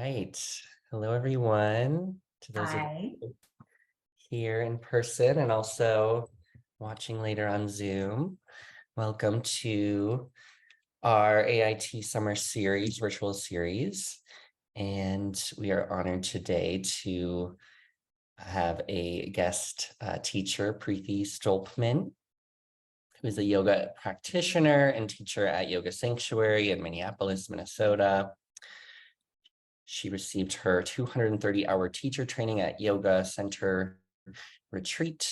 right. Hello, everyone. To those of Hi. you here in person and also watching later on Zoom, welcome to our AIT summer series, virtual series. And we are honored today to have a guest teacher, Preethi Stolpman, who is a yoga practitioner and teacher at Yoga Sanctuary in Minneapolis, Minnesota. She received her 230-hour teacher training at Yoga Center Retreat.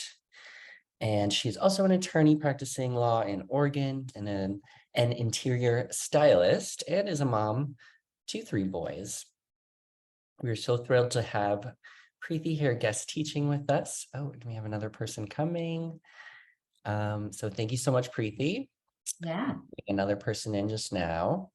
And she's also an attorney practicing law in Oregon and an interior stylist and is a mom to 3 boys. We're so thrilled to have Preethi here guest teaching with us. Oh, do we have another person coming? So thank you so much, Preethi. Yeah. Another person in just now.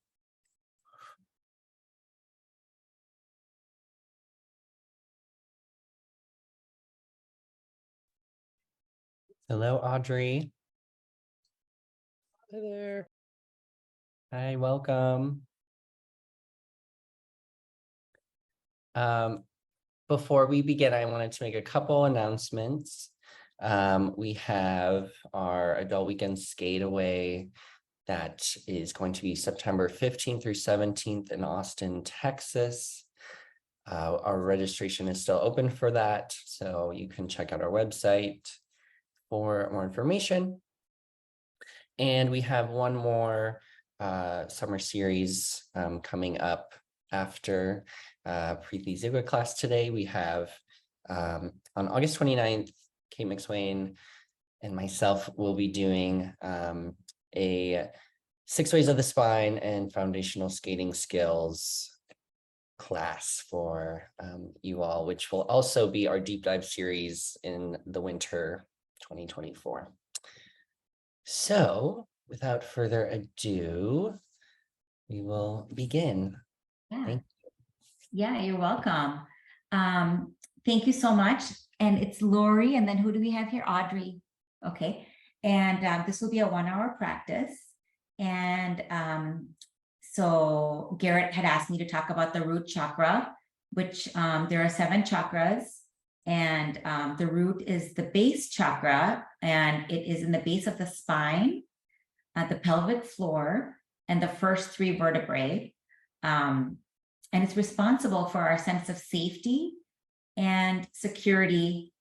Hello, Audrey. Hi there. Hi, welcome. Before we begin, I wanted to make a couple announcements. We have our adult weekend skate away that is going to be September 15th through 17th in Austin, Texas. Our registration is still open for that, so you can check out our website for more information. And we have one more summer series coming up after Preethi's yoga class today. We have on August 29th, Kate McSwain and myself will be doing a 6 ways of the spine and foundational skating skills class for you all, which will also be our deep dive series in the winter 2024. So without further ado, we will begin. Yeah. Thank Yeah, you're welcome. Thank you so much. And it's Lori. And then who do we have here? Audrey. Okay. And this will be a 1-hour practice. And so Garrett had asked me to talk about the root chakra, which there are 7 chakras. And the root is the base chakra, and it is in the base of the spine, the pelvic floor, and the first 3 vertebrae. And it's responsible for our sense of safety and security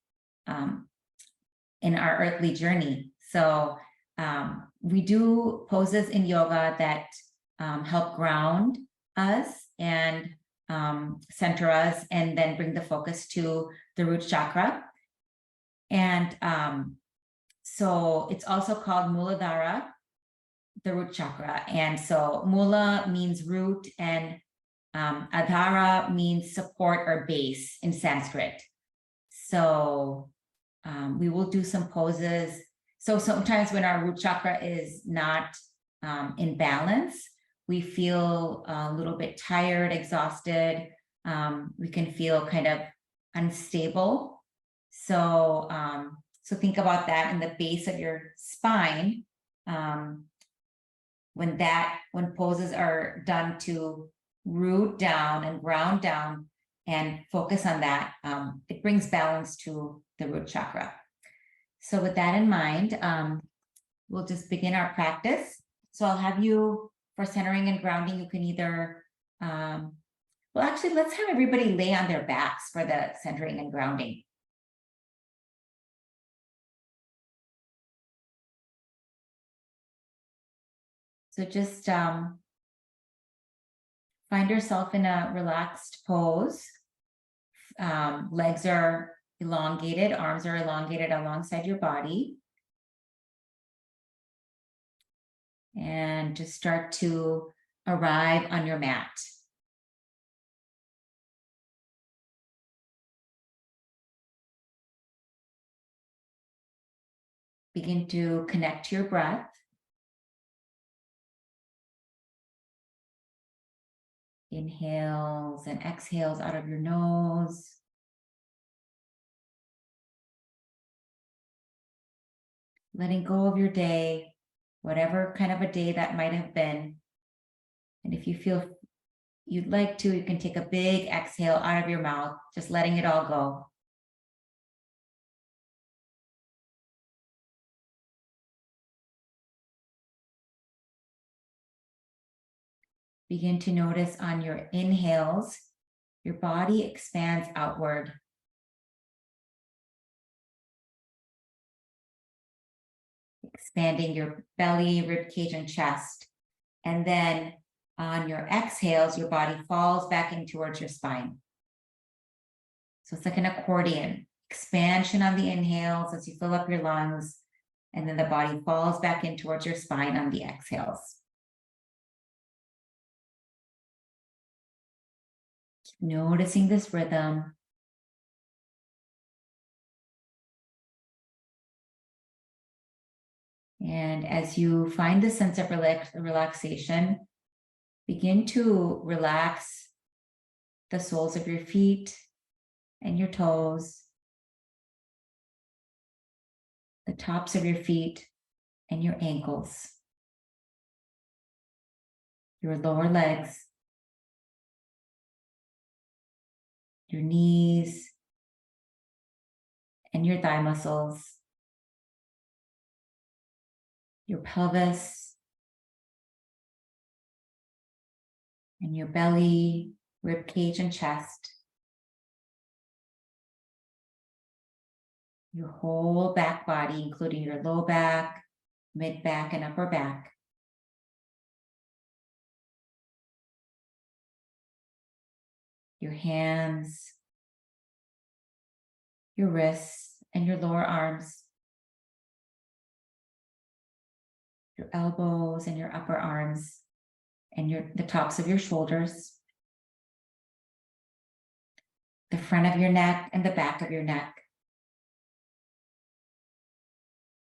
in our earthly journey. So we do poses in yoga that help ground us and center us, and then bring the focus to the root chakra. And so it's also called Muladhara, the root chakra. And so Mula means root, and Adhara means support or base in Sanskrit. So we will do some poses. So sometimes when our root chakra is not in balance, we feel a little bit tired, exhausted. We can feel kind of unstable. So, so think about that in the base of your spine. When poses are done to root down and ground down and focus on that, it brings balance to the root chakra. So with that in mind, we'll just begin our practice. So I'll have you, for centering and grounding, you can either, well, actually, let's have everybody lay on their backs for the centering and grounding. So just find yourself in a relaxed pose. Legs are elongated, arms are elongated alongside your body. And just start to arrive on your mat. Begin to connect to your breath. Inhales and exhales out of your nose. Letting go of your day, whatever kind of a day that might have been. And if you feel you'd like to, you can take a big exhale out of your mouth, just letting it all go. Begin to notice on your inhales, your body expands outward. Expanding your belly, rib cage, and chest. And then on your exhales, your body falls back in towards your spine. So it's like an accordion. Expansion on the inhales as you fill up your lungs, and then the body falls back in towards your spine on the exhales. Keep noticing this rhythm. And as you find the sense of relaxation, begin to relax the soles of your feet and your toes, the tops of your feet and your ankles, your lower legs, your knees, and your thigh muscles, your pelvis, and your belly, rib cage, and chest, your whole back body, including your low back, mid back, and upper back. Your hands, your wrists, and your lower arms, your elbows and your upper arms, and the tops of your shoulders, the front of your neck and the back of your neck,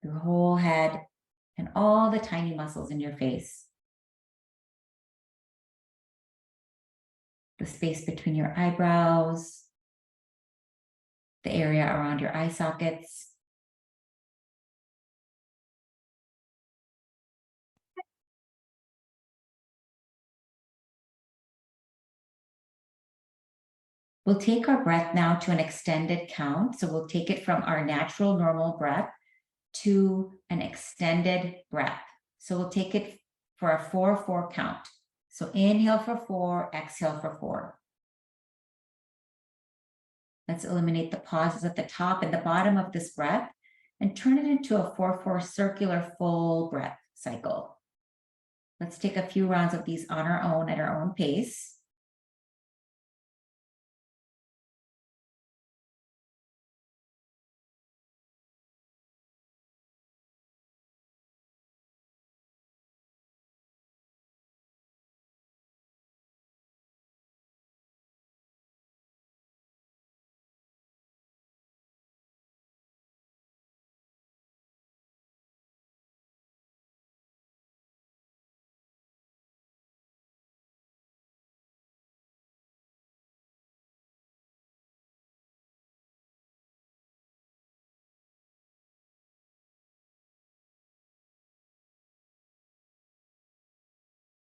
your whole head, and all the tiny muscles in your face, the space between your eyebrows, the area around your eye sockets, we'll take our breath now to an extended count. So we'll take it from our natural normal breath to an extended breath. So we'll take it for a 4-4 count. So inhale for 4, exhale for 4. Let's eliminate the pauses at the top and the bottom of this breath and turn it into a 4-4 circular full breath cycle. Let's take a few rounds of these on our own at our own pace.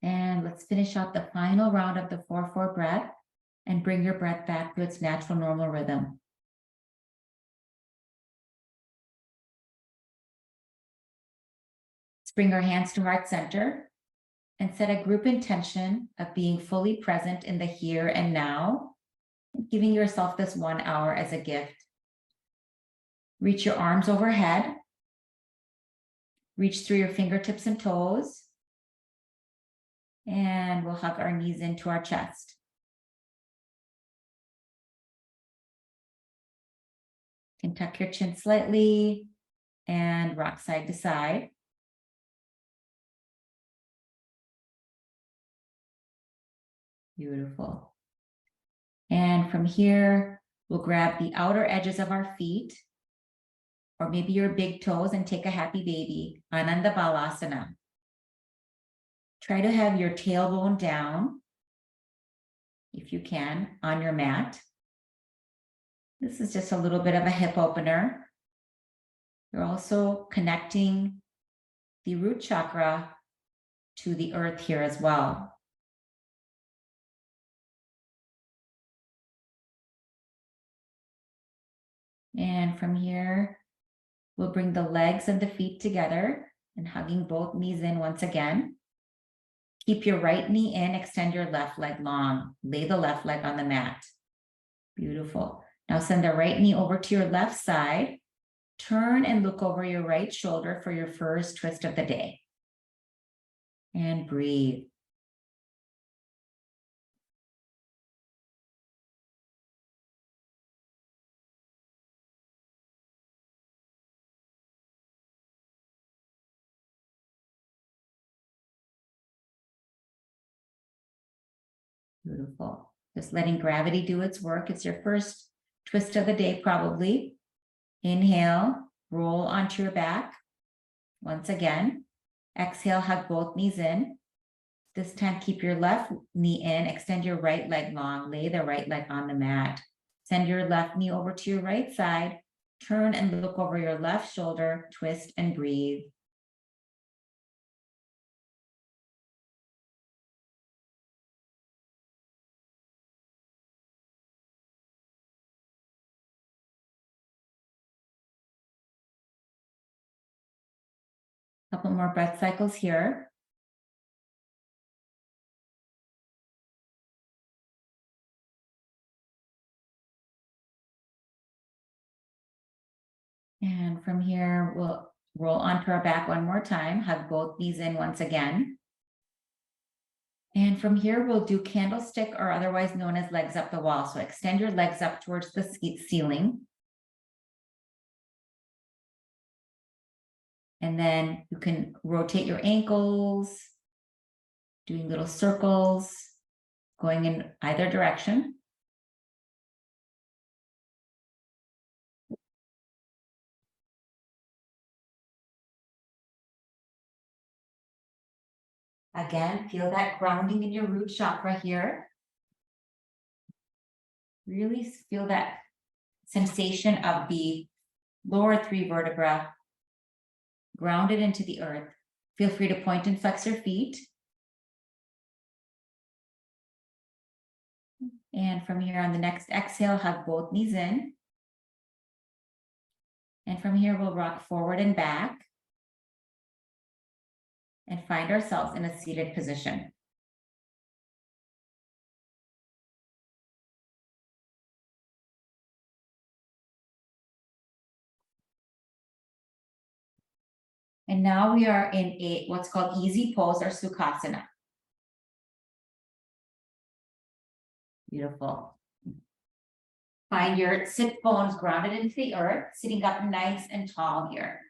And let's finish out the final round of the 4-4 breath and bring your breath back to its natural normal rhythm. Let's bring our hands to heart center and set a group intention of being fully present in the here and now, giving yourself this 1 hour as a gift. Reach your arms overhead. Reach through your fingertips and toes. And we'll hug our knees into our chest. You can tuck your chin slightly and rock side to side. Beautiful. And from here, we'll grab the outer edges of our feet, or maybe your big toes, and take a happy baby, Ananda Balasana. Try to have your tailbone down, if you can, on your mat. This is just a little bit of a hip opener. You're also connecting the root chakra to the earth here as well. And from here, we'll bring the legs and the feet together and hugging both knees in once again. Keep your right knee in, extend your left leg long. Lay the left leg on the mat. Beautiful. Now send the right knee over to your left side. Turn and look over your right shoulder for your first twist of the day. And breathe. Beautiful. Just letting gravity do its work. It's your first twist of the day, probably. Inhale, roll onto your back. Once again, exhale, hug both knees in. This time, keep your left knee in, extend your right leg long, lay the right leg on the mat. Send your left knee over to your right side, turn and look over your left shoulder, twist and breathe. Couple more breath cycles here. And from here, we'll roll onto our back one more time, hug both knees in once again. And from here, we'll do candlestick, or otherwise known as legs up the wall. So extend your legs up towards the ceiling. And then you can rotate your ankles, doing little circles, going in either direction. Again, feel that grounding in your root chakra here. Really feel that sensation of the lower three vertebrae grounded into the earth. Feel free to point and flex your feet. And from here on the next exhale, hug both knees in. And from here, we'll rock forward and back and find ourselves in a seated position. And now we are in what's called easy pose or Sukhasana. Beautiful. Find your sit bones grounded into the earth, sitting up nice and tall here.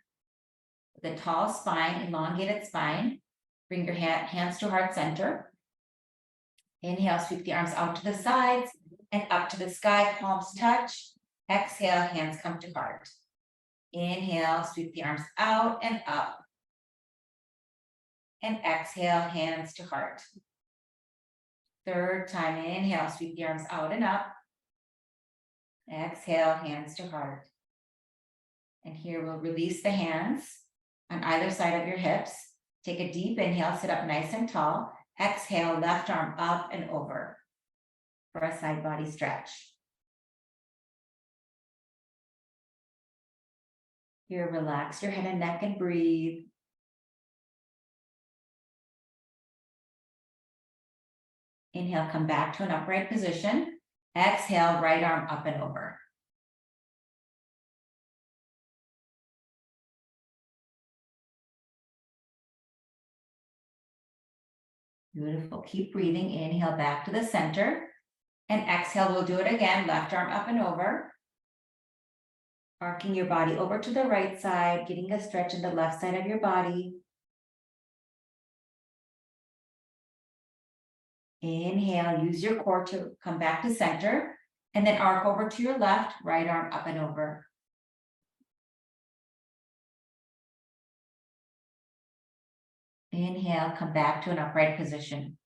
The tall spine, elongated spine. Bring your hands to heart center. Inhale, sweep the arms out to the sides and up to the sky, palms touch. Exhale, hands come to heart. Inhale, sweep the arms out and up. And exhale, hands to heart. Third time, inhale, sweep the arms out and up. Exhale, hands to heart. And here we'll release the hands on either side of your hips. Take a deep inhale, sit up nice and tall. Exhale, left arm up and over for a side body stretch. Here, relax your head and neck and breathe. Inhale, come back to an upright position. Exhale, right arm up and over. Beautiful. Keep breathing. Inhale back to the center. And exhale, we'll do it again. Left arm up and over. Arcing your body over to the right side, getting a stretch in the left side of your body. Inhale, use your core to come back to center. And then arc over to your left, right arm up and over. Inhale, come back to an upright position.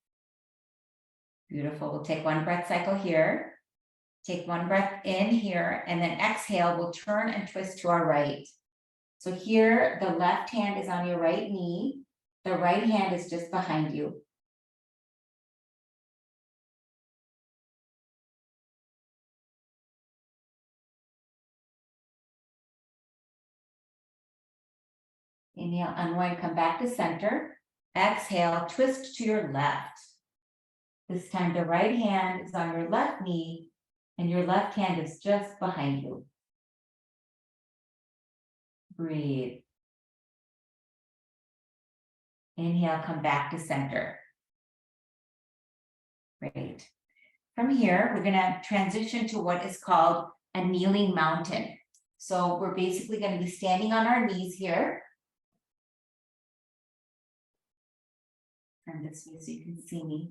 Beautiful. We'll take one breath cycle here. Take one breath in here, and then exhale, we'll turn and twist to our right. So here, the left hand is on your right knee. The right hand is just behind you. Inhale, unwind, come back to center. Exhale, twist to your left. This time the right hand is on your left knee and your left hand is just behind you. Breathe. Inhale, come back to center. Great. From here, we're going to transition to what is called a kneeling mountain. So we're basically going to be standing on our knees here. Turn this way so you can see me.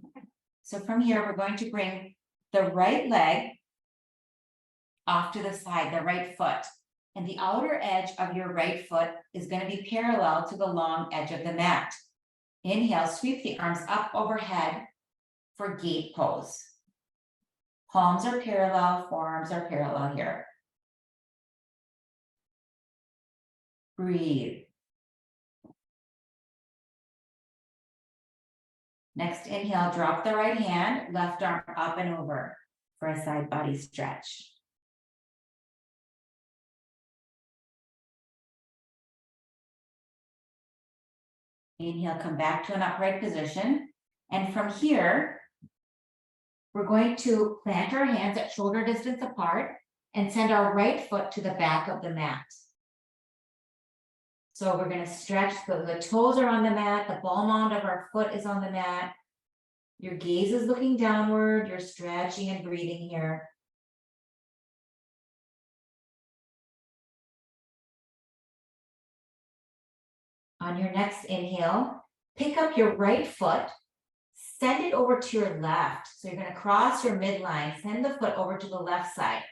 So from here, we're going to bring the right leg off to the side, the right foot. And the outer edge of your right foot is going to be parallel to the long edge of the mat. Inhale, sweep the arms up overhead for gate pose. Palms are parallel, forearms are parallel here. Breathe. Next inhale, drop the right hand, left arm up and over for a side body stretch. Inhale, come back to an upright position. And from here, we're going to plant our hands at shoulder distance apart and send our right foot to the back of the mat. So we're going to stretch, the toes are on the mat, the ball mound of our foot is on the mat. Your gaze is looking downward, you're stretching and breathing here. On your next inhale, pick up your right foot, send it over to your left. So you're going to cross your midline, send the foot over to the left side.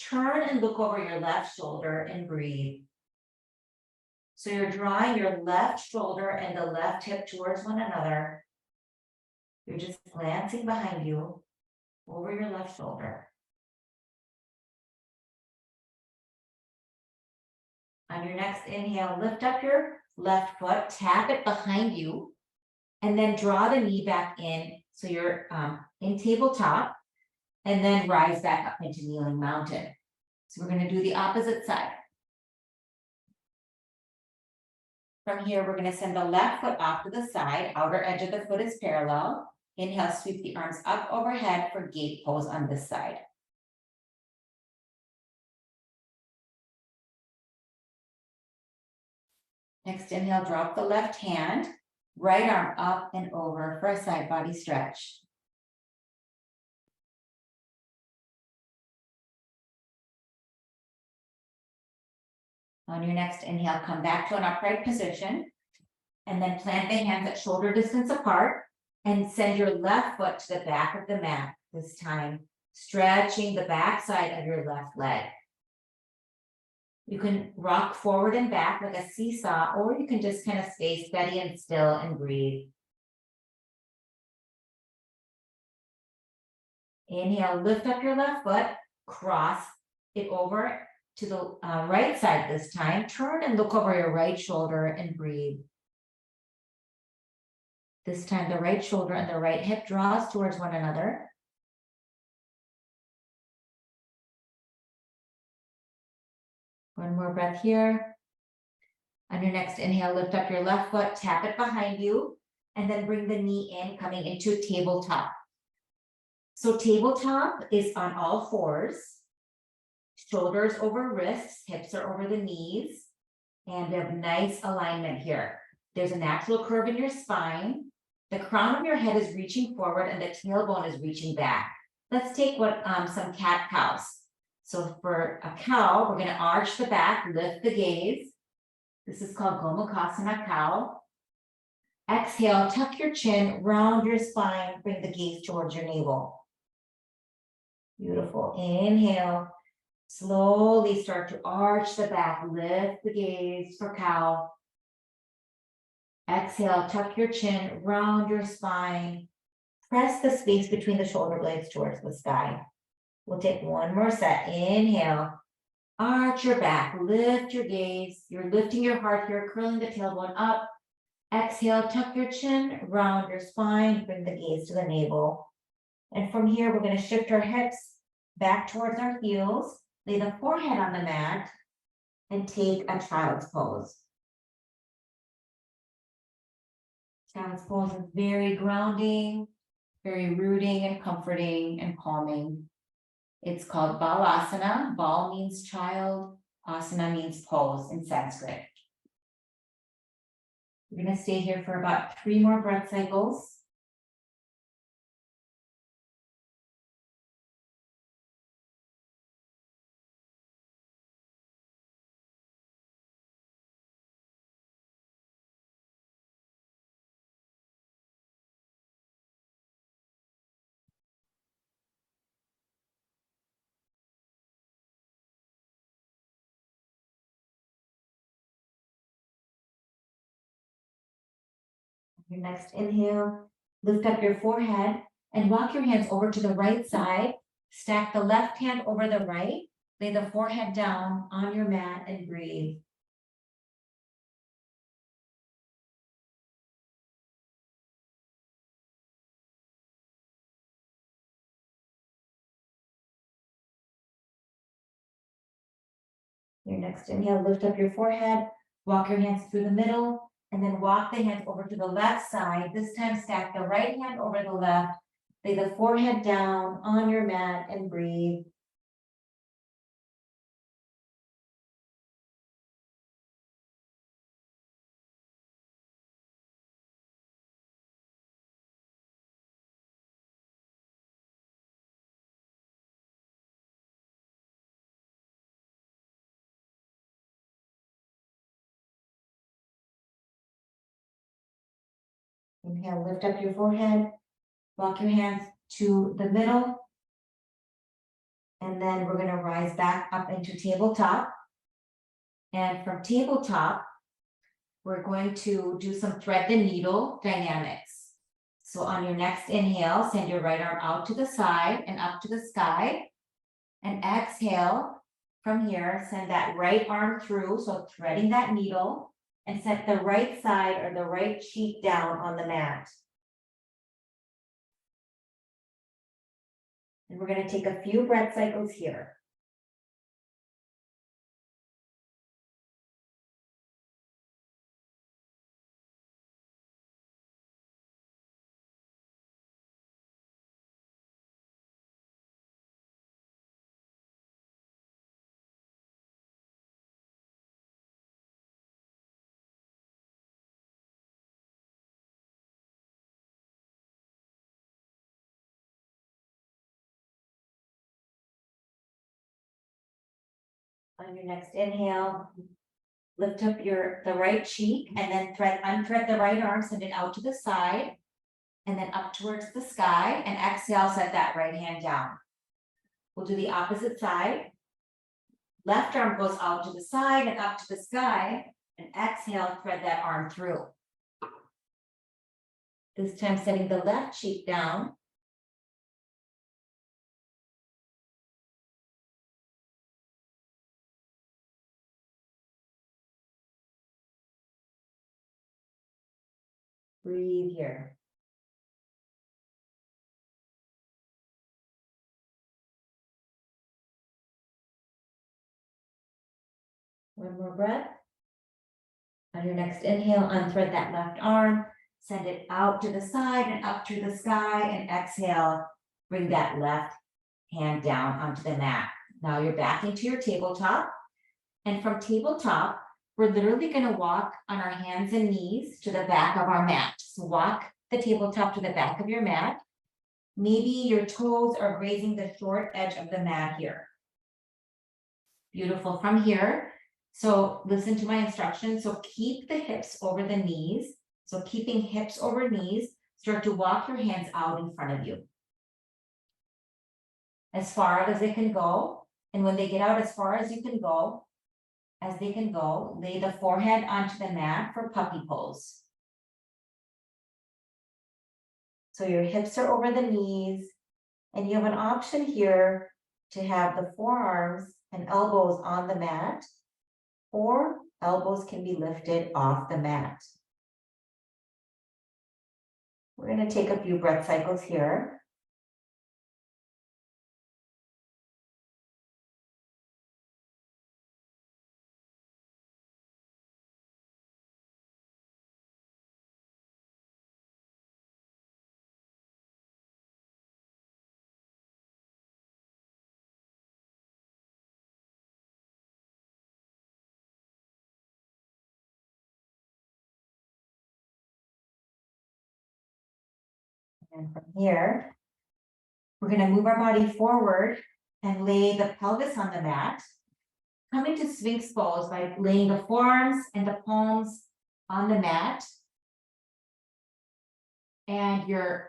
Turn and look over your left shoulder and breathe. So you're drawing your left shoulder and the left hip towards one another. You're just glancing behind you over your left shoulder. On your next inhale, lift up your left foot, tap it behind you, and then draw the knee back in. So you're in tabletop, and then rise back up into kneeling mountain. So we're going to do the opposite side. From here, we're going to send the left foot off to the side. Outer edge of the foot is parallel. Inhale, sweep the arms up overhead for gate pose on this side. Next inhale, drop the left hand, right arm up and over for a side body stretch. On your next inhale, come back to an upright position and then plant the hands at shoulder distance apart and send your left foot to the back of the mat, this time stretching the back side of your left leg. You can rock forward and back like a seesaw, or you can just kind of stay steady and still and breathe. Inhale, lift up your left foot, cross it over to the right side this time. Turn and look over your right shoulder and breathe. This time the right shoulder and the right hip draws towards one another. One more breath here. On your next inhale, lift up your left foot, tap it behind you, and then bring the knee in, coming into tabletop. So tabletop is on all fours. Shoulders over wrists, hips are over the knees, and we have nice alignment here. There's a natural curve in your spine. The crown of your head is reaching forward and the tailbone is reaching back. Let's take some cat cows. So for a cow, we're going to arch the back, lift the gaze. This is called Gomukhasana cow. Exhale, tuck your chin, round your spine, bring the gaze towards your navel. Beautiful. Inhale. Slowly start to arch the back, lift the gaze for cow. Exhale, tuck your chin, round your spine. Press the space between the shoulder blades towards the sky. We'll take one more set. Inhale, arch your back, lift your gaze. You're lifting your heart here, curling the tailbone up. Exhale, tuck your chin, round your spine, bring the gaze to the navel. And from here, we're going to shift our hips back towards our heels. Lay the forehead on the mat and take a child's pose. Child's pose is very grounding, very rooting and comforting and calming. It's called Balasana. Bal means child, asana means pose in Sanskrit. We're going to stay here for about 3 more breath cycles. Your next inhale, lift up your forehead and walk your hands over to the right side. Stack the left hand over the right. Lay the forehead down on your mat and breathe. Your next inhale, lift up your forehead, walk your hands through the middle, and then walk the hands over to the left side. This time, stack the right hand over the left. Lay the forehead down on your mat and breathe. Inhale, lift up your forehead, walk your hands to the middle, and then we're going to rise back up into tabletop. And from tabletop, we're going to do some thread the needle dynamics. So on your next inhale, send your right arm out to the side and up to the sky. And exhale from here, send that right arm through, so threading that needle, and set the right side or the right cheek down on the mat. And we're going to take a few breath cycles here. On your next inhale, lift up the right cheek and then unthread the right arm, send it out to the side and then up towards the sky, and exhale, set that right hand down. We'll do the opposite side. Left arm goes out to the side and up to the sky, and exhale, thread that arm through. This time setting the left cheek down. Breathe here. One more breath. On your next inhale, unthread that left arm, send it out to the side and up to the sky, and exhale, bring that left hand down onto the mat. Now you're back into your tabletop. And from tabletop, we're literally going to walk on our hands and knees to the back of our mat. So walk the tabletop to the back of your mat. Maybe your toes are grazing the short edge of the mat here. Beautiful. From here, so listen to my instructions. So keep the hips over the knees. So keeping hips over knees, start to walk your hands out in front of you, as far as they can go. And when they get out as far as they can go, lay the forehead onto the mat for puppy pose. So your hips are over the knees, and you have an option here to have the forearms and elbows on the mat, or elbows can be lifted off the mat. We're going to take a few breath cycles here. And from here, we're going to move our body forward and lay the pelvis on the mat. Come into Sphinx pose by laying the forearms and the palms on the mat. And your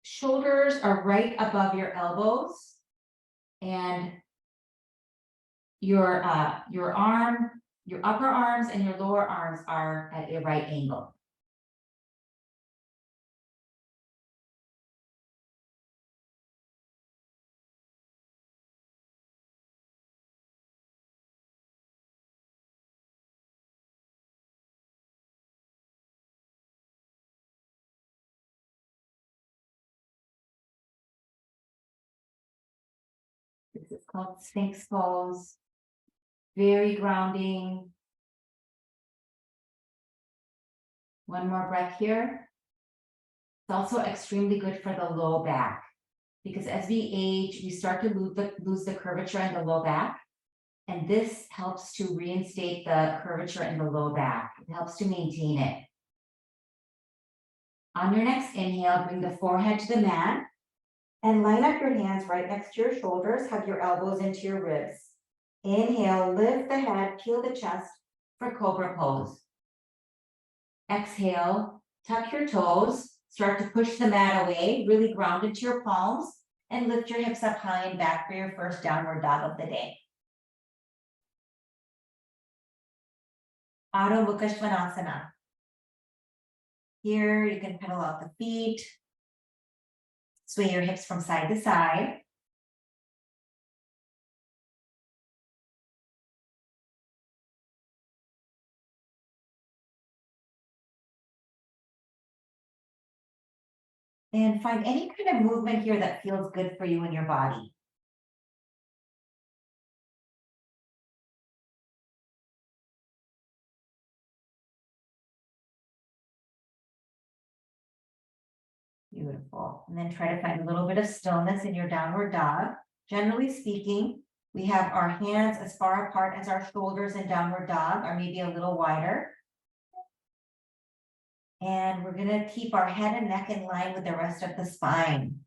shoulders are right above your elbows. And your upper arms and your lower arms are at a right angle. This is called Sphinx pose. Very grounding. One more breath here. It's also extremely good for the low back because as we age, we start to lose the curvature in the low back. And this helps to reinstate the curvature in the low back. It helps to maintain it. On your next inhale, bring the forehead to the mat and line up your hands right next to your shoulders. Hug your elbows into your ribs. Inhale, lift the head, peel the chest for Cobra pose. Exhale, tuck your toes, start to push the mat away, really ground into your palms, and lift your hips up high and back for your first downward dog of the day. Adho Mukha Svanasana. Here, you can pedal out the feet, sway your hips from side to side. And find any kind of movement here that feels good for you in your body. Beautiful. And then try to find a little bit of stillness in your downward dog. Generally speaking, we have our hands as far apart as our shoulders in downward dog, or maybe a little wider. And we're going to keep our head and neck in line with the rest of the spine.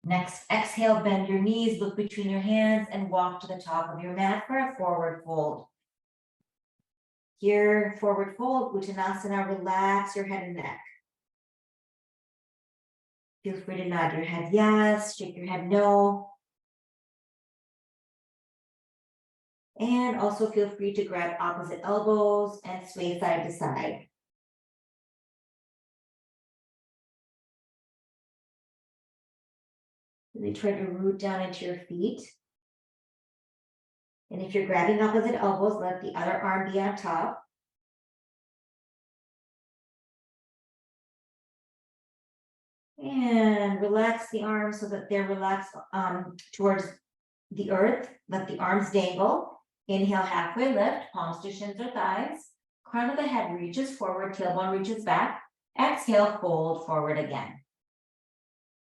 Next, exhale, bend your knees, look between your hands, and walk to the top of your mat for a forward fold. Here, forward fold, Uttanasana, relax your head and neck. Feel free to nod your head yes, shake your head no. And also feel free to grab opposite elbows and sway side to side. Really try to root down into your feet. And if you're grabbing opposite elbows, let the other arm be on top. And relax the arms so that they're relaxed towards the earth. Let the arms dangle. Inhale, halfway lift, palms to shins or thighs. Crown of the head reaches forward, tailbone reaches back. Exhale, fold forward again.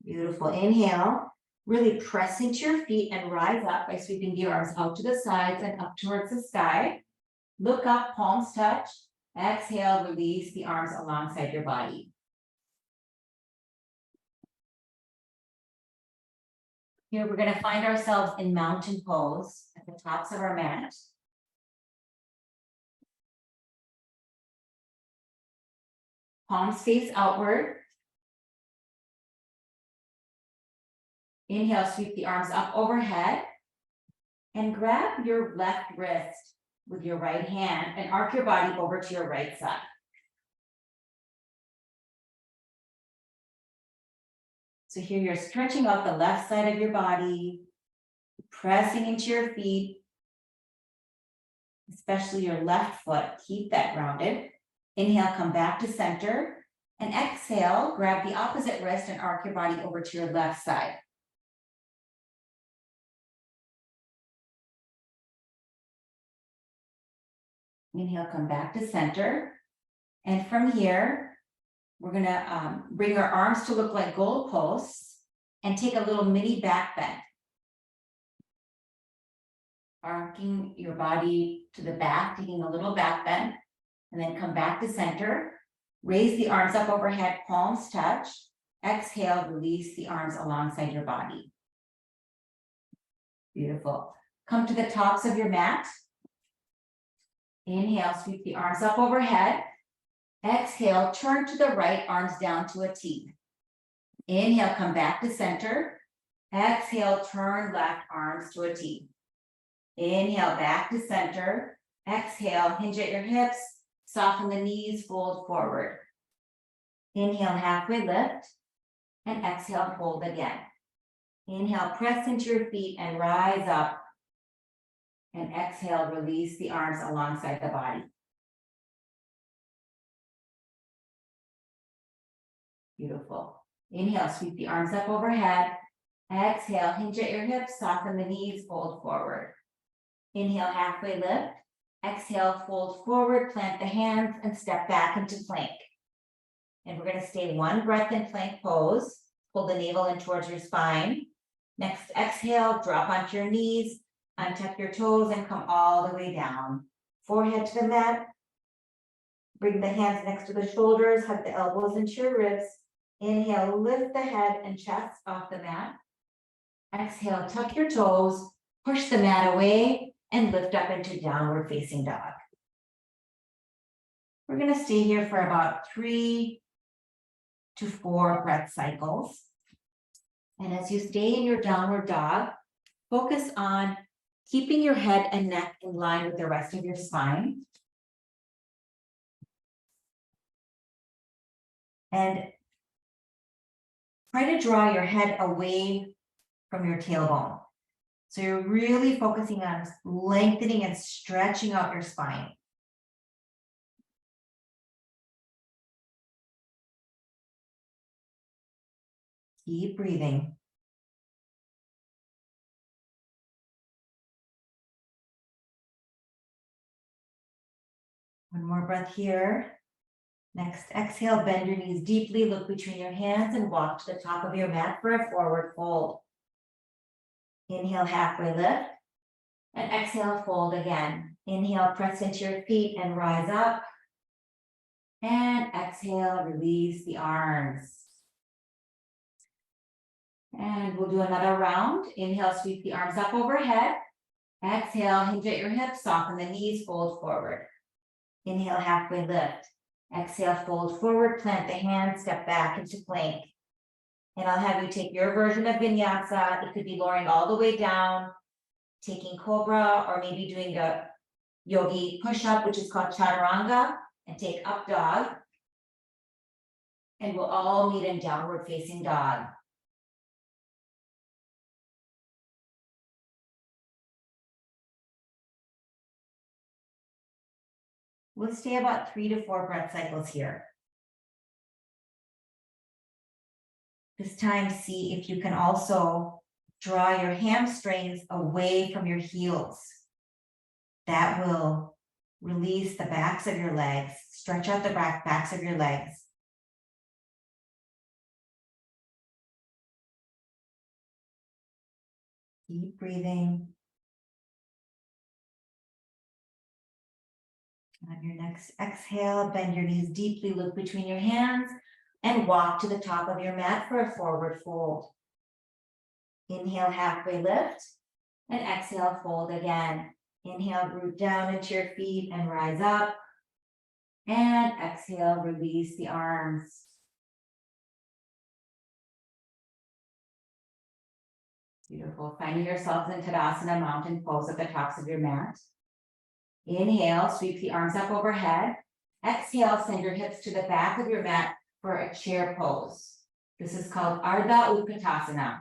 Beautiful. Inhale, really press into your feet and rise up by sweeping the arms out to the sides and up towards the sky. Look up, palms touch. Exhale, release the arms alongside your body. Here, we're going to find ourselves in mountain pose at the tops of our mat. Palms face outward. Inhale, sweep the arms up overhead. And grab your left wrist with your right hand and arc your body over to your right side. So here you're stretching out the left side of your body, pressing into your feet, especially your left foot. Keep that grounded. Inhale, come back to center. And exhale, grab the opposite wrist and arc your body over to your left side. Inhale, come back to center. And from here, we're going to bring our arms to look like goalposts and take a little mini back bend. Arcing your body to the back, taking a little back bend, and then come back to center. Raise the arms up overhead, palms touch. Exhale, release the arms alongside your body. Beautiful. Come to the tops of your mat. Inhale, sweep the arms up overhead. Exhale, turn to the right, arms down to a T. Inhale, come back to center. Exhale, turn left, arms to a T. Inhale, back to center. Exhale, hinge at your hips, soften the knees, fold forward. Inhale, halfway lift, and exhale, fold again. Inhale, press into your feet and rise up. And exhale, release the arms alongside the body. Beautiful. Inhale, sweep the arms up overhead. Exhale, hinge at your hips, soften the knees, fold forward. Inhale, halfway lift. Exhale, fold forward, plant the hands, and step back into plank. And we're going to stay one breath in plank pose. Pull the navel in towards your spine. Next exhale, drop onto your knees, untuck your toes, and come all the way down. Forehead to the mat. Bring the hands next to the shoulders, hug the elbows into your ribs. Inhale, lift the head and chest off the mat. Exhale, tuck your toes, push the mat away, and lift up into downward facing dog. We're going to stay here for about 3 to 4 breath cycles. And as you stay in your downward dog, focus on keeping your head and neck in line with the rest of your spine. And try to draw your head away from your tailbone. So you're really focusing on lengthening and stretching out your spine. Keep breathing. One more breath here. Next, exhale, bend your knees deeply, look between your hands and walk to the top of your mat for a forward fold. Inhale, halfway lift, and exhale, fold again. Inhale, press into your feet and rise up. And exhale, release the arms. And we'll do another round. Inhale, sweep the arms up overhead. Exhale, hinge at your hips, soften the knees, fold forward. Inhale, halfway lift. Exhale, fold forward, plant the hands, step back into plank. And I'll have you take your version of vinyasa. It could be lowering all the way down, taking cobra, or maybe doing a yogi push-up, which is called chaturanga, and take up dog. And we'll all meet in downward facing dog. We'll stay about 3 to 4 breath cycles here. This time, see if you can also draw your hamstrings away from your heels. That will release the backs of your legs, stretch out the backs of your legs. Keep breathing. On your next exhale, bend your knees deeply, look between your hands, and walk to the top of your mat for a forward fold. Inhale, halfway lift, and exhale, fold again. Inhale, root down into your feet and rise up. And exhale, release the arms. Beautiful. Finding yourselves in Tadasana, mountain pose at the tops of your mat. Inhale, sweep the arms up overhead. Exhale, send your hips to the back of your mat for a chair pose. This is called Ardha Utkatasana.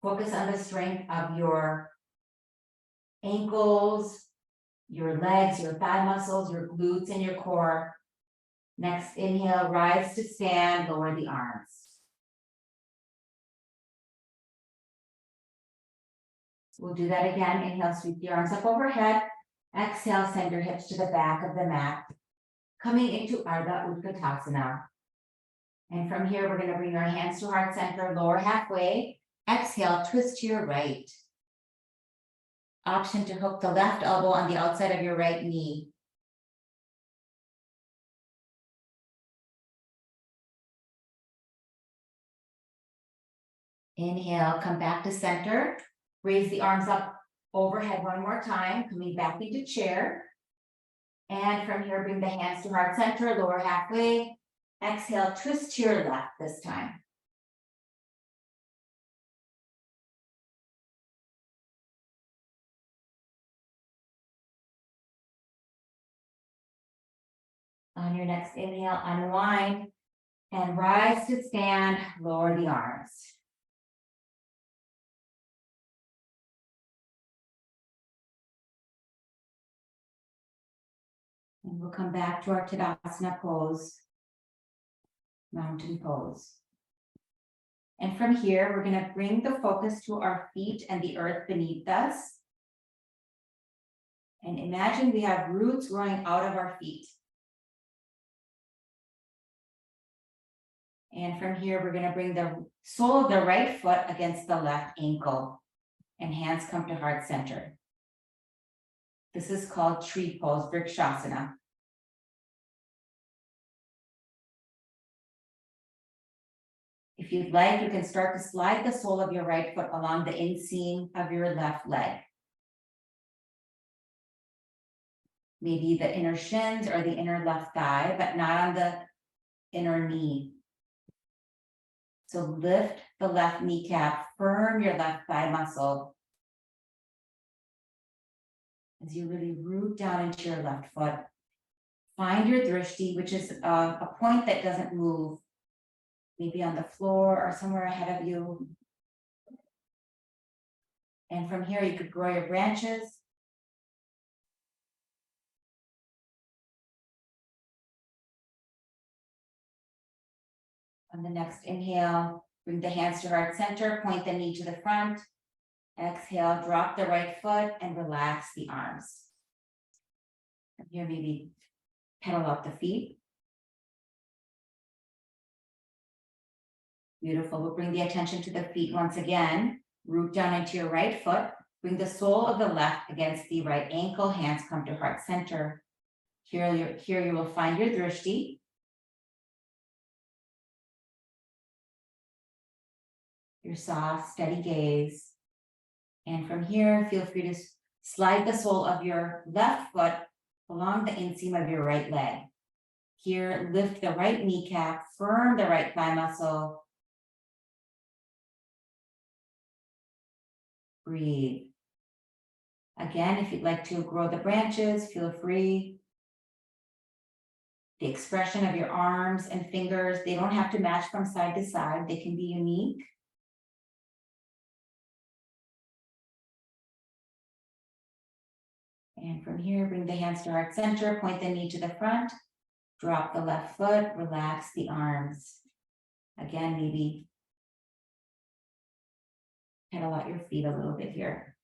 Focus on the strength of your ankles, your legs, your thigh muscles, your glutes, and your core. Next, inhale, rise to stand, lower the arms. We'll do that again. Inhale, sweep the arms up overhead. Exhale, send your hips to the back of the mat. Coming into Ardha Utkatasana. And from here, we're going to bring our hands to heart center, lower halfway. Exhale, twist to your right. Option to hook the left elbow on the outside of your right knee. Inhale, come back to center. Raise the arms up overhead one more time, coming back into chair. And from here, bring the hands to heart center, lower halfway. Exhale, twist to your left this time. On your next inhale, unwind and rise to stand, lower the arms. And we'll come back to our Tadasana pose, mountain pose. And from here, we're going to bring the focus to our feet and the earth beneath us. And imagine we have roots growing out of our feet. And from here, we're going to bring the sole of the right foot against the left ankle, and hands come to heart center. This is called tree pose, Vrikshasana. If you'd like, you can start to slide the sole of your right foot along the inseam of your left leg. Maybe the inner shins or the inner left thigh, but not on the inner knee. So lift the left kneecap, firm your left thigh muscle as you really root down into your left foot. Find your drishti, which is a point that doesn't move, maybe on the floor or somewhere ahead of you. And from here, you could grow your branches. On the next inhale, bring the hands to heart center, point the knee to the front. Exhale, drop the right foot and relax the arms. From here, maybe pedal up the feet. Beautiful. We'll bring the attention to the feet once again. Root down into your right foot. Bring the sole of the left against the right ankle. Hands come to heart center. Here you will find your drishti. Your soft, steady gaze. And from here, feel free to slide the sole of your left foot along the inseam of your right leg. Here, lift the right kneecap, firm the right thigh muscle. Breathe. Again, if you'd like to grow the branches, feel free. The expression of your arms and fingers, they don't have to match from side to side. They can be unique. And from here, bring the hands to heart center, point the knee to the front, drop the left foot, relax the arms. Again, maybe pedal out your feet a little bit here.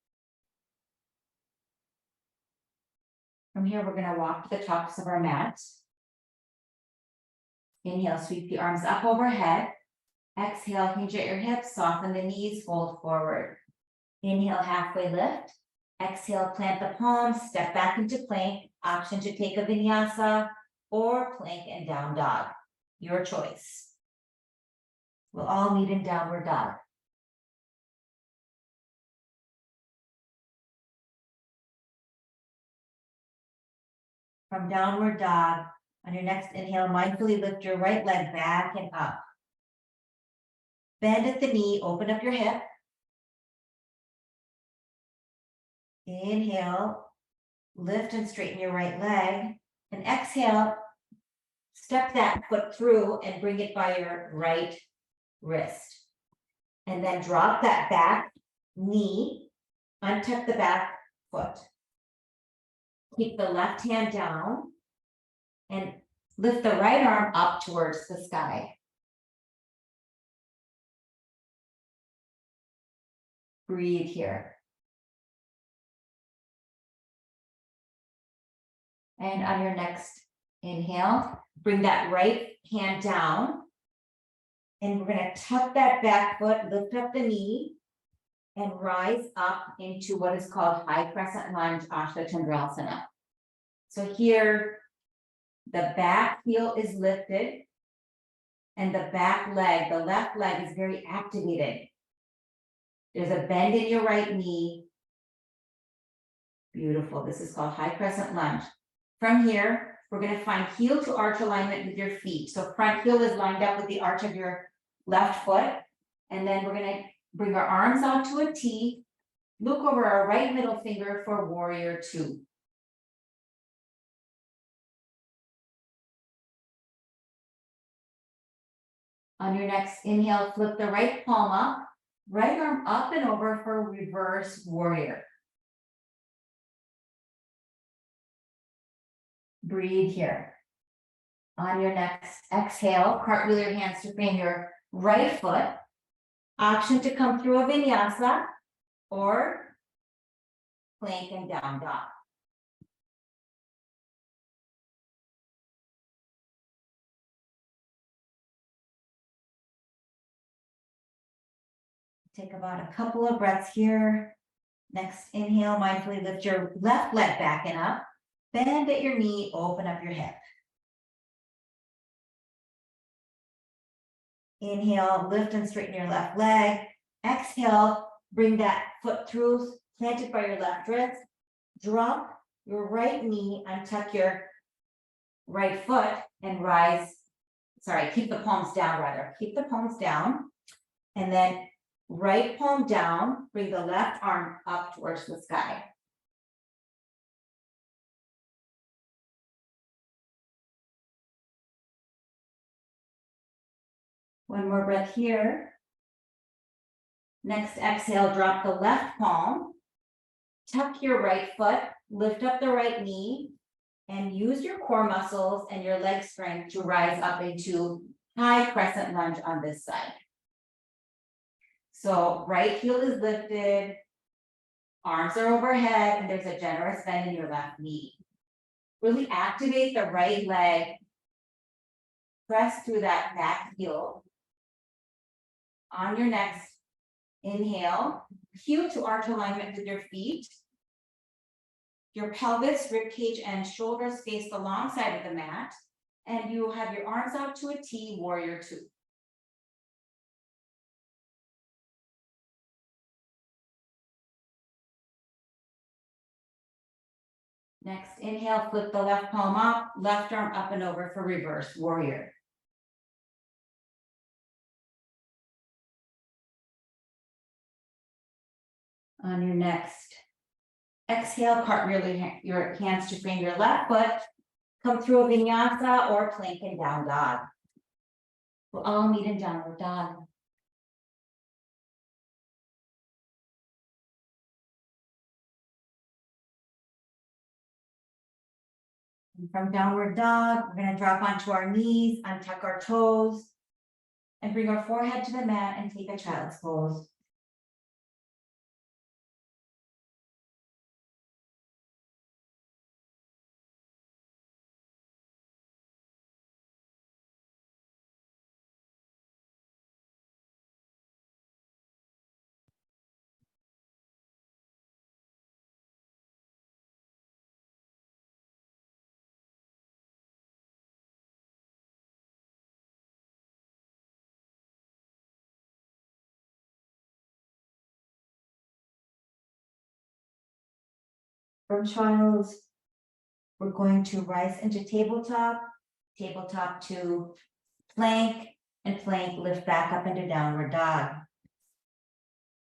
From here, we're going to walk to the tops of our mat. Inhale, sweep the arms up overhead. Exhale, hinge at your hips, soften the knees, fold forward. Inhale, halfway lift. Exhale, plant the palms, step back into plank. Option to take a vinyasa or plank and down dog. Your choice. We'll all meet in downward dog. From downward dog, on your next inhale, mindfully lift your right leg back and up. Bend at the knee, open up your hip. Inhale, lift and straighten your right leg. And exhale, step that foot through and bring it by your right wrist. And then drop that back knee, untuck the back foot. Keep the left hand down and lift the right arm up towards the sky. Breathe here. And on your next inhale, bring that right hand down. And we're going to tuck that back foot, lift up the knee, and rise up into what is called high crescent lunge, Ashtanga Chandrasana. So here, the back heel is lifted, and the back leg, the left leg, is very activated. There's a bend in your right knee. Beautiful. This is called high crescent lunge. From here, we're going to find heel to arch alignment with your feet. So front heel is lined up with the arch of your left foot. And then we're going to bring our arms out to a T. Look over our right middle finger for warrior two. On your next inhale, flip the right palm up, right arm up and over for reverse warrior. Breathe here. On your next exhale, cartwheel your hands to frame your right foot. Option to come through a vinyasa or plank and down dog. Take about a couple of breaths here. Next inhale, mindfully lift your left leg back and up. Bend at your knee, open up your hip. Inhale, lift and straighten your left leg. Exhale, bring that foot through, planted by your left wrist. Drop your right knee, untuck your right foot and rise. Sorry, keep the palms down rather. Keep the palms down. And then right palm down, bring the left arm up towards the sky. One more breath here. Next exhale, drop the left palm, tuck your right foot, lift up the right knee, and use your core muscles and your leg strength to rise up into high crescent lunge on this side. So right heel is lifted, arms are overhead, and there's a generous bend in your left knee. Really activate the right leg, press through that back heel. On your next inhale, heel to arch alignment with your feet. Your pelvis, ribcage, and shoulders face the long side of the mat, and you have your arms out to a T, warrior two. Next inhale, flip the left palm up, left arm up and over for reverse warrior. On your next exhale, cartwheel your hands to frame your left foot. Come through a vinyasa or plank and down dog. We'll all meet in downward dog. And from downward dog, we're going to drop onto our knees, untuck our toes, and bring our forehead to the mat and take a child's pose. From child, we're going to rise into tabletop, tabletop to plank, and plank, lift back up into downward dog.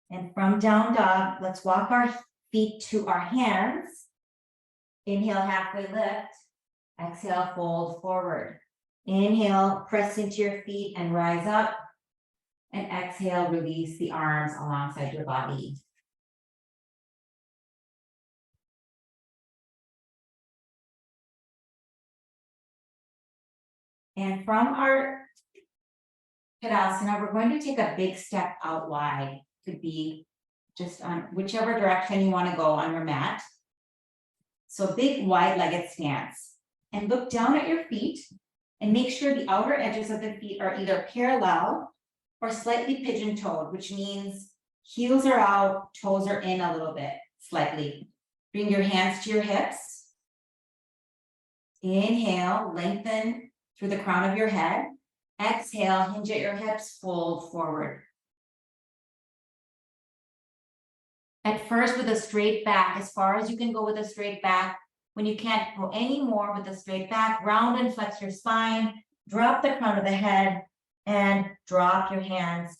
And from down dog, let's walk our feet to our hands. Inhale, halfway lift. Exhale, fold forward. Inhale, press into your feet and rise up. And exhale, release the arms alongside your body. And from our Tadasana, we're going to take a big step out wide. Could be just on whichever direction you want to go on your mat. So big wide-legged stance. And look down at your feet and make sure the outer edges of the feet are either parallel or slightly pigeon-toed, which means heels are out, toes are in a little bit, slightly. Bring your hands to your hips. Inhale, lengthen through the crown of your head. Exhale, hinge at your hips, fold forward. At first with a straight back, as far as you can go with a straight back. When you can't go any more with a straight back, round and flex your spine, drop the crown of the head, and drop your hands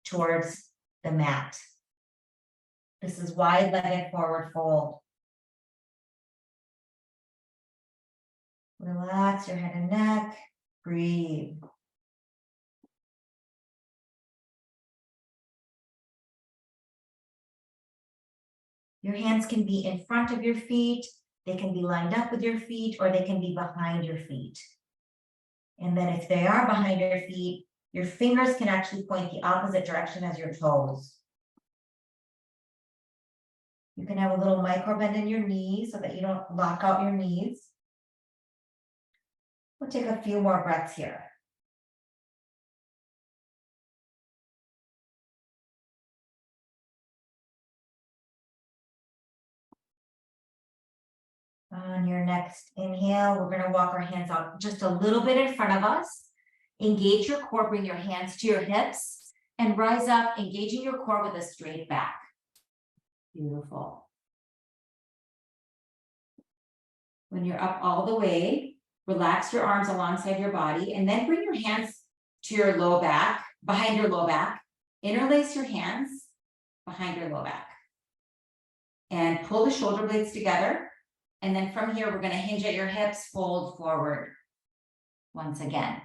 towards the mat. This is wide-legged forward fold. Relax your head and neck, breathe. Your hands can be in front of your feet, they can be lined up with your feet, or they can be behind your feet. And then if they are behind your feet, your fingers can actually point the opposite direction as your toes. You can have a little micro bend in your knees so that you don't lock out your knees. We'll take a few more breaths here. On your next inhale, we're going to walk our hands out just a little bit in front of us. Engage your core, bring your hands to your hips, and rise up, engaging your core with a straight back. Beautiful. When you're up all the way, relax your arms alongside your body, and then bring your hands to your low back, behind your low back. Interlace your hands behind your low back. And pull the shoulder blades together. And then from here, we're going to hinge at your hips, fold forward once again.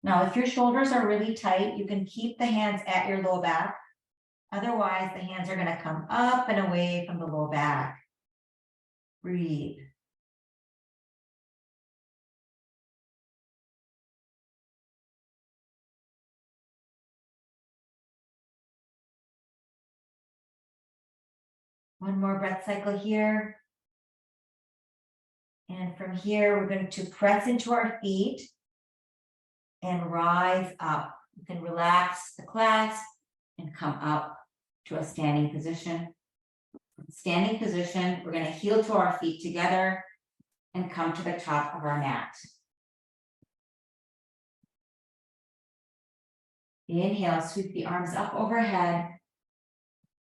Now, if your shoulders are really tight, you can keep the hands at your low back. Otherwise, the hands are going to come up and away from the low back. Breathe. One more breath cycle here. And from here, we're going to press into our feet and rise up. You can relax the clasp and come up to a standing position. Standing position, we're going to heel to our feet together and come to the top of our mat. Inhale, sweep the arms up overhead.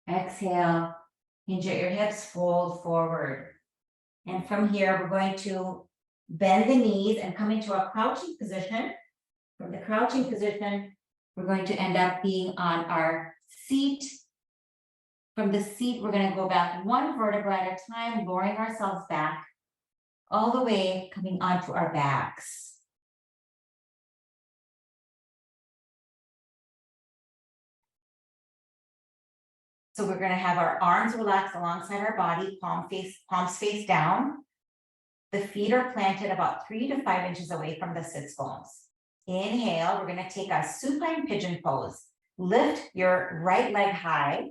Exhale, hinge at your hips, fold forward. And from here, we're going to bend the knees and come into a crouching position. From the crouching position, we're going to end up being on our seat. From the seat, we're going to go back one vertebra at a time, lowering ourselves back, all the way coming onto our backs. So we're going to have our arms relaxed alongside our body, palms face down. The feet are planted about 3 to 5 inches away from the sits bones. Inhale, we're going to take a supine pigeon pose. Lift your right leg high,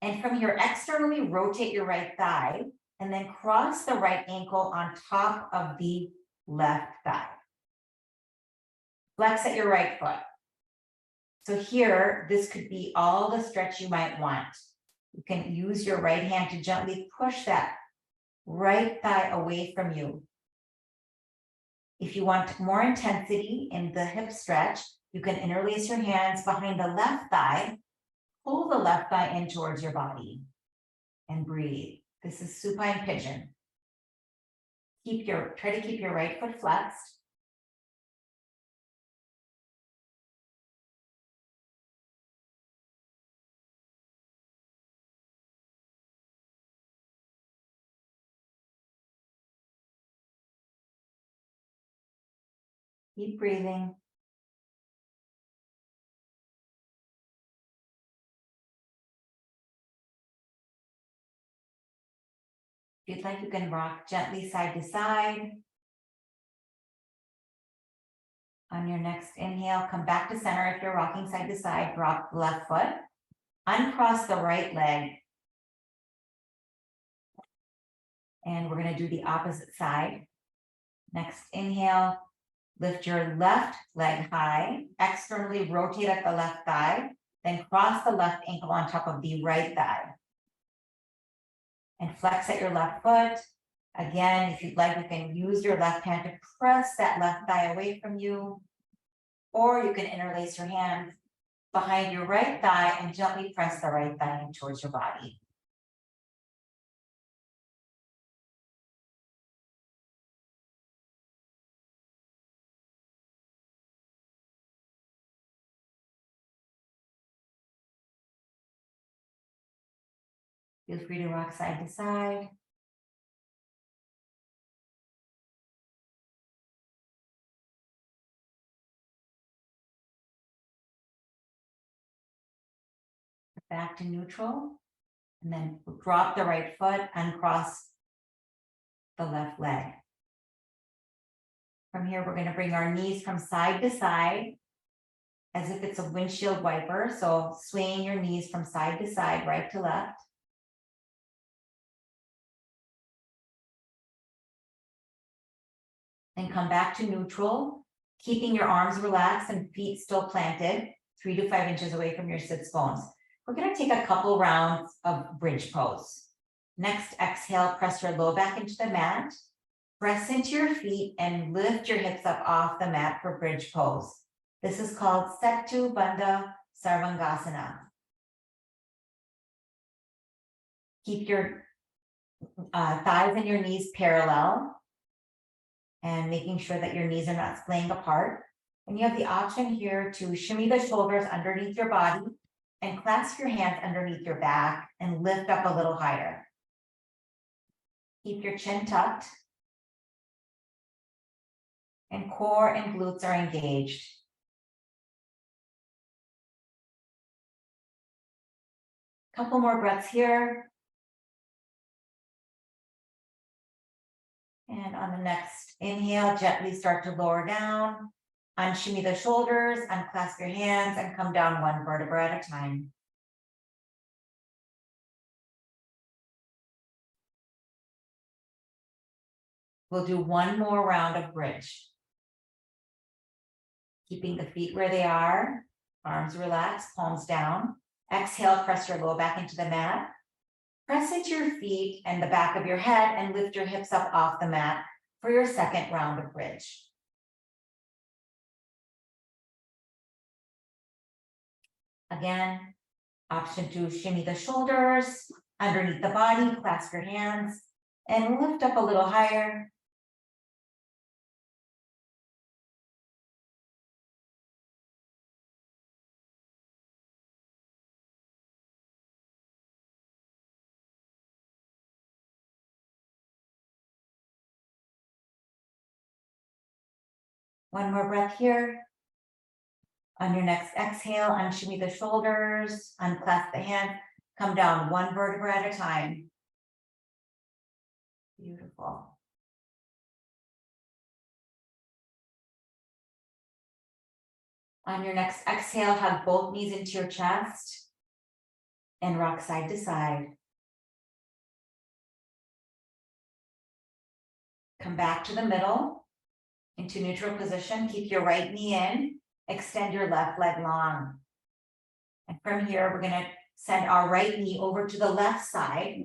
and from here, externally rotate your right thigh, and then cross the right ankle on top of the left thigh. Flex at your right foot. So here, this could be all the stretch you might want. You can use your right hand to gently push that right thigh away from you. If you want more intensity in the hip stretch, you can interlace your hands behind the left thigh, pull the left thigh in towards your body, and breathe. This is supine pigeon. Try to keep your right foot flexed. Keep breathing. If you'd like, you can rock gently side to side. On your next inhale, come back to center. If you're rocking side to side, drop the left foot. Uncross the right leg. And we're going to do the opposite side. Next inhale, lift your left leg high, externally rotate at the left thigh, then cross the left ankle on top of the right thigh. And flex at your left foot. Again, if you'd like, you can use your left hand to press that left thigh away from you, or you can interlace your hands behind your right thigh and gently press the right thigh in towards your body. Feel free to rock side to side. Back to neutral. And then drop the right foot, uncross the left leg. From here, we're going to bring our knees from side to side as if it's a windshield wiper. So swinging your knees from side to side, right to left. Then come back to neutral, keeping your arms relaxed and feet still planted, 3 to 5 inches away from your sits bones. We're going to take a couple rounds of bridge pose. Next, exhale, press your low back into the mat. Press into your feet and lift your hips up off the mat for bridge pose. This is called Setu Bandha Sarvangasana. Keep your thighs and your knees parallel and making sure that your knees are not splaying apart. And you have the option here to shimmy the shoulders underneath your body and clasp your hands underneath your back and lift up a little higher. Keep your chin tucked. And core and glutes are engaged. Couple more breaths here. And on the next inhale, gently start to lower down. Unshimmy the shoulders, unclasp your hands, and come down 1 vertebra at a time. We'll do 1 more round of bridge. Keeping the feet where they are, arms relaxed, palms down. Exhale, press your low back into the mat. Press into your feet and the back of your head and lift your hips up off the mat for your second round of bridge. Again, option to shimmy the shoulders, underneath the body, clasp your hands, and lift up a little higher. One more breath here. On your next exhale, unshimmy the shoulders, unclasp the hands, come down 1 vertebra at a time. Beautiful. On your next exhale, hug both knees into your chest and rock side to side. Come back to the middle into neutral position. Keep your right knee in. Extend your left leg long. And from here, we're going to send our right knee over to the left side.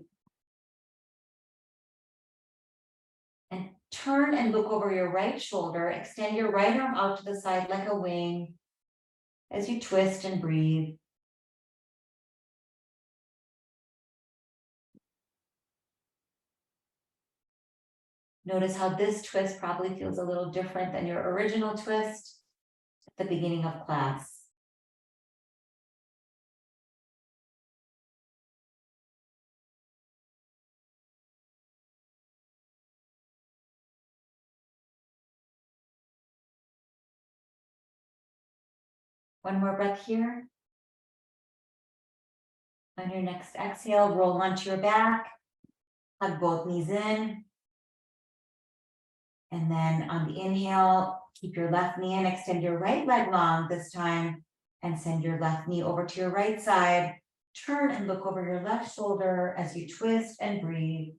And turn and look over your right shoulder. Extend your right arm out to the side like a wing as you twist and breathe. Notice how this twist probably feels a little different than your original twist at the beginning of class. One more breath here. On your next exhale, roll onto your back, hug both knees in. And then on the inhale, keep your left knee in, extend your right leg long this time, and send your left knee over to your right side. Turn and look over your left shoulder as you twist and breathe.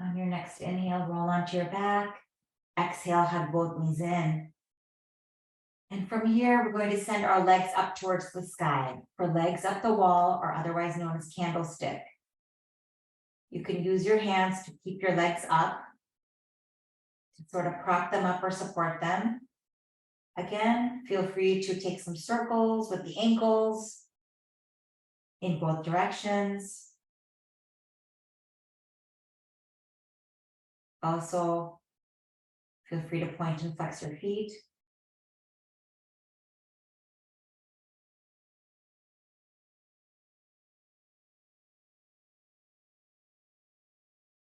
On your next inhale, roll onto your back. Exhale, hug both knees in. And from here, we're going to send our legs up towards the sky for legs up the wall, or otherwise known as candlestick. You can use your hands to keep your legs up, to sort of prop them up or support them. Again, feel free to take some circles with the ankles in both directions. Also, feel free to point and flex your feet.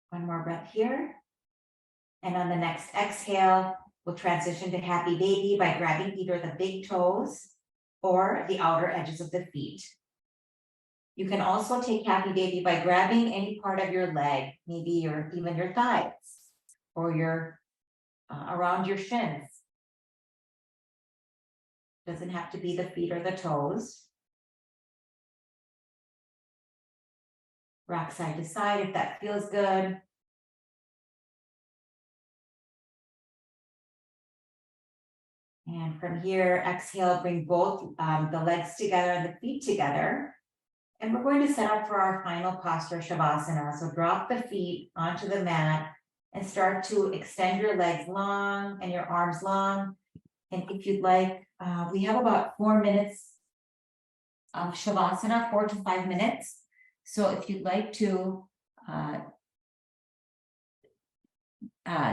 One more breath here. And on the next exhale, we'll transition to happy baby by grabbing either the big toes or the outer edges of the feet. You can also take happy baby by grabbing any part of your leg, maybe even your thighs or your around your shins. Doesn't have to be the feet or the toes. Rock side to side if that feels good. And from here, exhale, bring both the legs together and the feet together. And we're going to set up for our final posture, Shavasana. So drop the feet onto the mat and start to extend your legs long and your arms long. And if you'd like, we have about 4 minutes of Shavasana, 4 to 5 minutes. So if you'd like to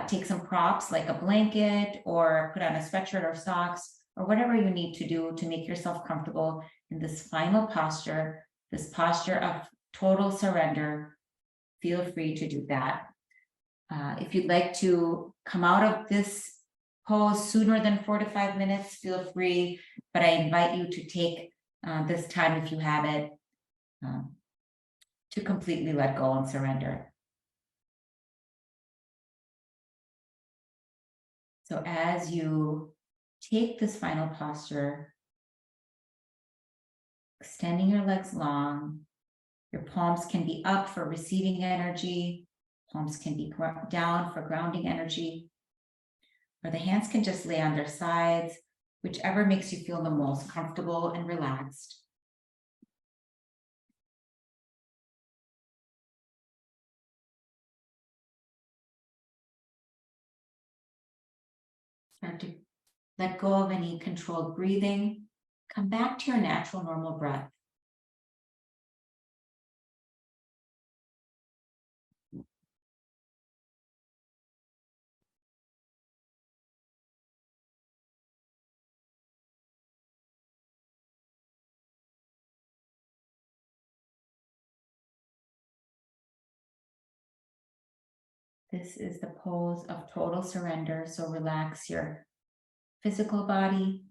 take some props like a blanket or put on a sweatshirt or socks or whatever you need to do to make yourself comfortable in this final posture, this posture of total surrender, feel free to do that. If you'd like to come out of this pose sooner than 4 to 5 minutes, feel free, but I invite you to take this time, if you have it, to completely let go and surrender. So as you take this final posture, extending your legs long, your palms can be up for receiving energy, palms can be down for grounding energy, or the hands can just lay on their sides, whichever makes you feel the most comfortable and relaxed. Start to let go of any controlled breathing. Come back to your natural, normal breath. This is the pose of total surrender. So relax your physical body,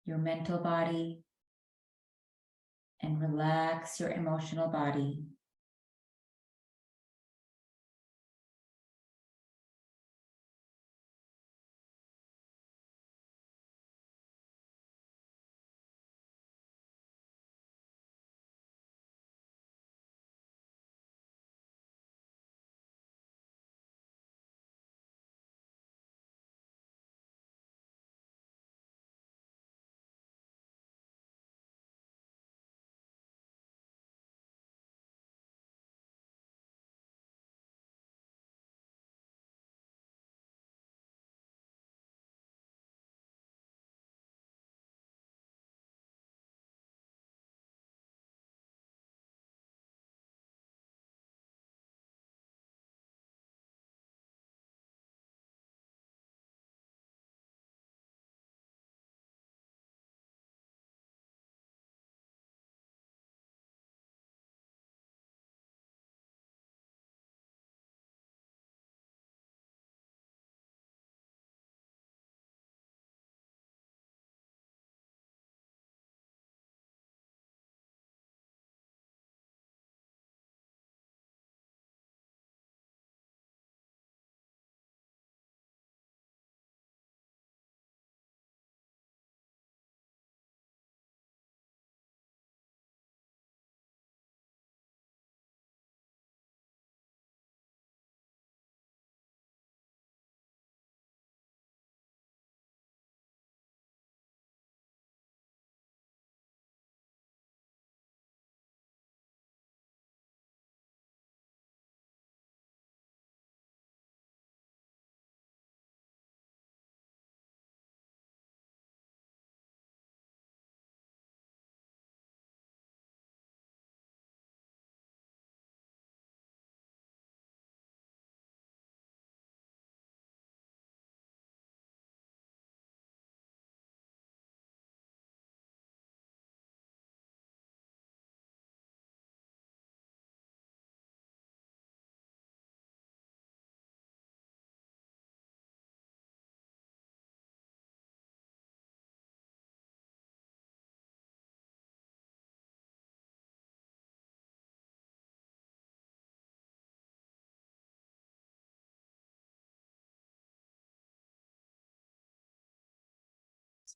your mental body, and relax your emotional body.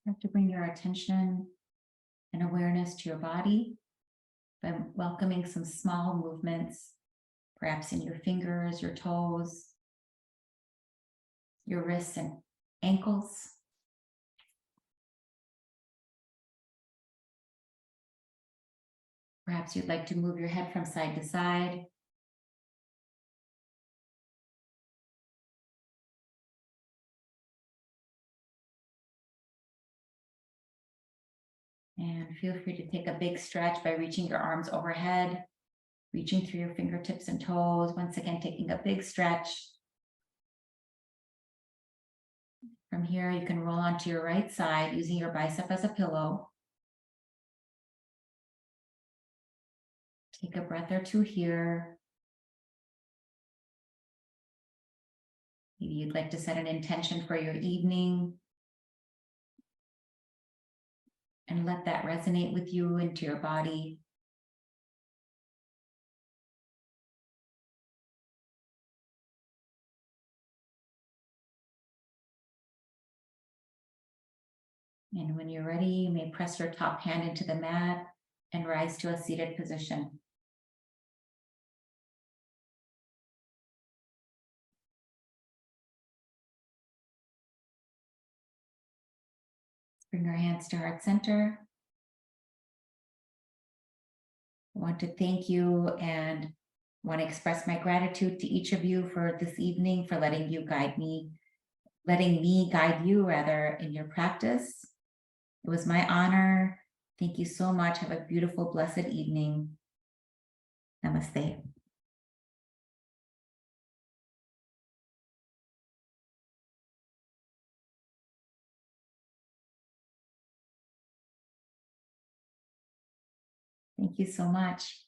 Start to bring your attention and awareness to your body by welcoming some small movements, perhaps in your fingers, your toes, your wrists and ankles. Perhaps you'd like to move your head from side to side. And feel free to take a big stretch by reaching your arms overhead, reaching through your fingertips and toes. Once again, taking a big stretch. From here, you can roll onto your right side using your bicep as a pillow. Take a breath or two here. Maybe you'd like to set an intention for your evening and let that resonate with you into your body. And when you're ready, you may press your top hand into the mat and rise to a seated position. Bring our hands to heart center. I want to thank you and want to express my gratitude to each of you for this evening, for letting me guide you rather in your practice. It was my honor. Thank you so much. Have a beautiful, blessed evening. Namaste. Thank you so much.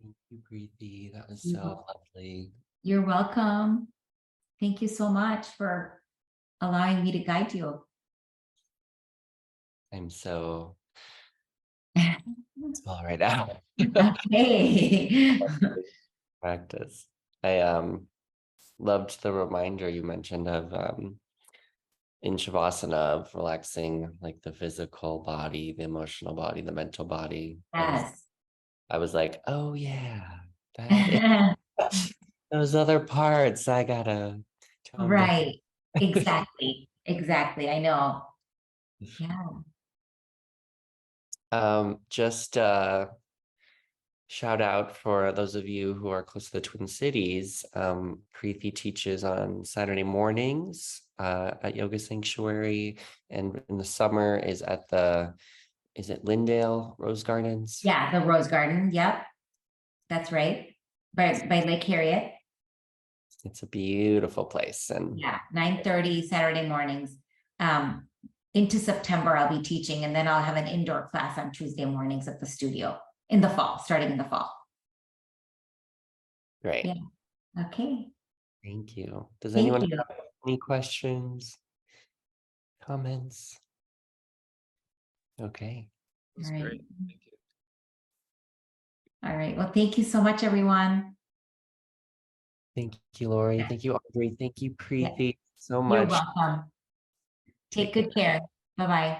Thank you, Preethi. That was so lovely. You're welcome. Thank you so much for allowing me to guide you. I'm so small right now. Okay. Practice. I loved the reminder you mentioned of in Shavasana of relaxing like the physical body, the emotional body, the mental body. Yes. I was like, oh yeah, that is, those other parts I gotta tone down. Right. Exactly. Exactly. I know. Yeah. Just shout out for those of you who are close to the Twin Cities. Preethi teaches on Saturday mornings at Yoga Sanctuary, and in the summer is at is it Lindale Rose Gardens? Yeah, the Rose Garden. Yep. That's right. By Lake Harriet. It's a beautiful place. And yeah, 9:30 Saturday mornings. Into September, I'll be teaching, and then I'll have an indoor class on Tuesday mornings at the studio in the fall, starting in the fall. Great. Yeah. Okay. Thank you. Does Thank anyone you. have any questions, comments? Okay. All right. Great. Thank you. All right. Well, thank you so much, everyone. Thank you, Lori. Thank you, Audrey. Thank you, Preethi, so You're much. welcome. Take good care. Bye-bye.